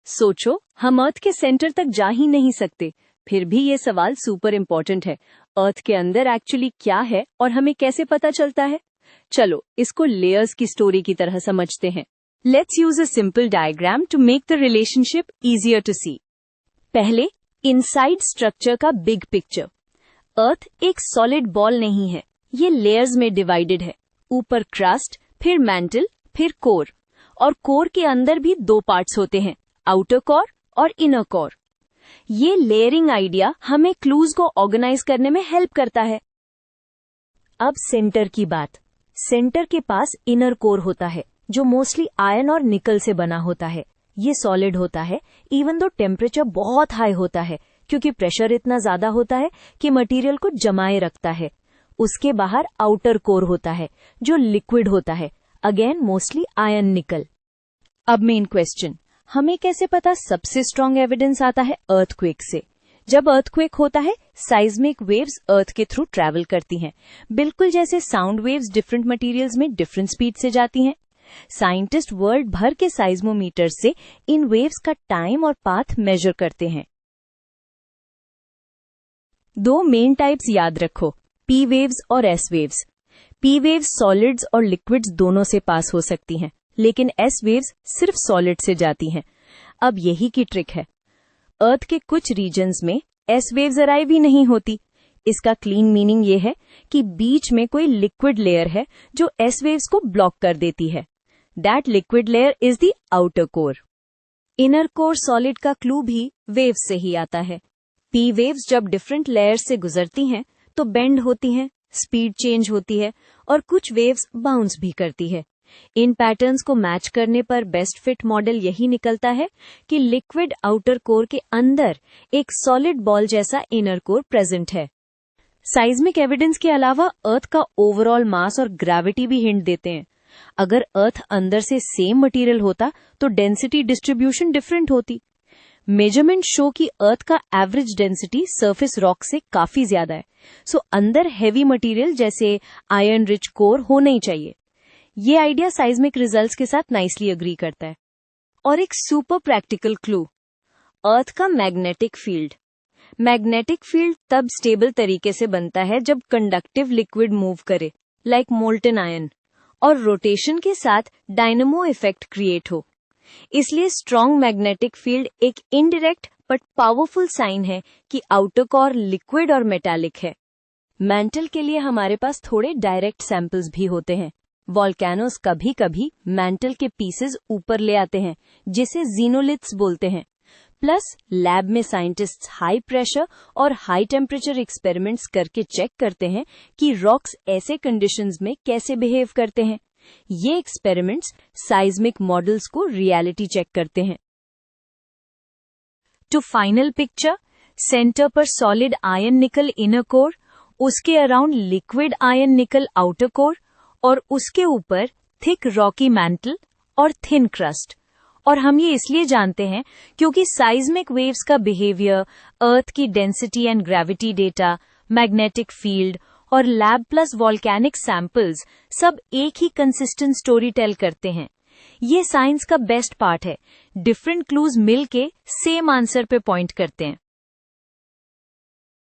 सोचो, हम अर्थ के सेंटर तक जा ही नहीं सकते, फिर भी ये सवाल सुपर इम्पोर्टेंट है। अर्थ के अंदर एक्चुअली क्या है और हमें कैसे पता चलता है? चलो इसको लेयर्स की स्टोरी की तरह समझते हैं। Let's use a simple diagram to make the relationship easier to see. पहले इनसाइड स्ट्रक्चर का बिग पिक्चर। अर्थ एक सॉलिड बॉल नहीं है, ये लेयर्स में डिवाइडेड है। ऊपर क्रस्ट, फिर मैंटल, फिर कोर। और कोर के अंदर भी दो पार्ट्स होते हैं, आउटर कोर और इनर कोर। ये लेयरिंग आइडिया हमें क्लूज को ऑर्गेनाइज करने में हेल्प करता है। अब सेंटर की बात। सेंटर के पास इनर कोर होता है जो मोस्टली आयरन और निकल से बना होता है। ये सॉलिड होता है इवन दो टेम्परेचर बहुत हाई होता है, क्योंकि प्रेशर इतना ज्यादा होता है कि मटेरियल को जमाए रखता है। उसके बाहर आउटर कोर होता है जो लिक्विड होता है, अगेन मोस्टली आयरन निकल। अब मेन क्वेश्चन, हमें कैसे पता सबसे स्ट्रॉन्ग एविडेंस आता है अर्थक्वेक से। जब अर्थक्वेक होता है, साइज्मिक वेव्स अर्थ के थ्रू ट्रैवल करती हैं, बिल्कुल जैसे साउंड वेव्स डिफरेंट मटेरियल्स में डिफरेंट स्पीड से जाती हैं। साइंटिस्ट वर्ल्ड भर के साइज्मोमीटर से इन वेव्स का टाइम और पाथ मेजर करते हैं। दो मेन टाइप्स याद रखो, पी वेव्स और S waves. P waves solids और लिक्विड्स दोनों से पास हो सकती हैं, लेकिन एस वेव्स सिर्फ सॉलिड से जाती हैं। अब यही की ट्रिक है। अर्थ के कुछ रीजन्स में एस वेव्स अराइव ही नहीं होती। इसका क्लीन मीनिंग ये है कि बीच में कोई लिक्विड लेयर है जो एस वेव्स को ब्लॉक कर देती है। That liquid layer is the outer core. Inner core solid का क्लू भी वेव्स से ही आता है। पी वेव्स जब डिफरेंट लेयर्स से गुजरती हैं तो बेंड होती हैं, स्पीड चेंज होती है और कुछ वेव्स बाउंस भी करती है। इन पैटर्न्स को मैच करने पर बेस्ट फिट मॉडल यही निकलता है कि लिक्विड आउटर कोर के अंदर एक सॉलिड बॉल जैसा इनर कोर प्रेजेंट है। साइज्मिक एविडेंस के अलावा अर्थ का ओवरऑल मास और ग्रेविटी भी हिंट देते हैं। अगर अर्थ अंदर से सेम मटेरियल होता तो डेंसिटी डिस्ट्रीब्यूशन डिफरेंट होती। मेजरमेंट शो कि अर्थ का एवरेज डेंसिटी सरफेस रॉक से काफी ज्यादा है, सो अंदर हैवी मटेरियल जैसे आयरन रिच कोर होना ही चाहिए। ये आइडिया साइज्मिक रिजल्ट्स के साथ नाइसली अग्री करता है। और एक सुपर प्रैक्टिकल क्लू, अर्थ का मैग्नेटिक फील्ड। मैग्नेटिक फील्ड तब स्टेबल तरीके से बनता है जब कंडक्टिव लिक्विड मूव करे, लाइक मोल्टन आयरन, और रोटेशन के साथ डायनेमो इफेक्ट क्रिएट हो। इसलिए स्ट्रॉन्ग मैग्नेटिक फील्ड एक इनडायरेक्ट बट पावरफुल साइन है कि आउटर कोर लिक्विड और मेटालिक है। मैंटल के लिए हमारे पास थोड़े डायरेक्ट सैंपल्स भी होते हैं। वॉल्केनोस कभी कभी मैंटल के पीसेस ऊपर ले आते हैं, जिसे जीनोलिथ्स बोलते हैं। प्लस लैब में साइंटिस्ट्स हाई प्रेशर और हाई टेम्परेचर एक्सपेरिमेंट्स करके चेक करते हैं कि रॉक्स ऐसे कंडीशंस में कैसे बिहेव करते हैं। ये एक्सपेरिमेंट्स साइज्मिक मॉडल्स को रियलिटी चेक करते हैं। टू फाइनल पिक्चर, सेंटर पर solid iron nickel inner core, उसके around liquid iron nickel outer core, और उसके ऊपर थिक रॉकी मैंटल और थिन क्रस्ट। और हम ये इसलिए जानते हैं क्योंकि साइज्मिक वेव्स का बिहेवियर, अर्थ की density and gravity data, magnetic field और लैब प्लस वॉल्केनिक सैंपल्स सब एक ही कंसिस्टेंट स्टोरी टेल करते हैं। ये साइंस का बेस्ट पार्ट है। डिफरेंट क्लूज मिलके सेम आंसर पे पॉइंट करते हैं।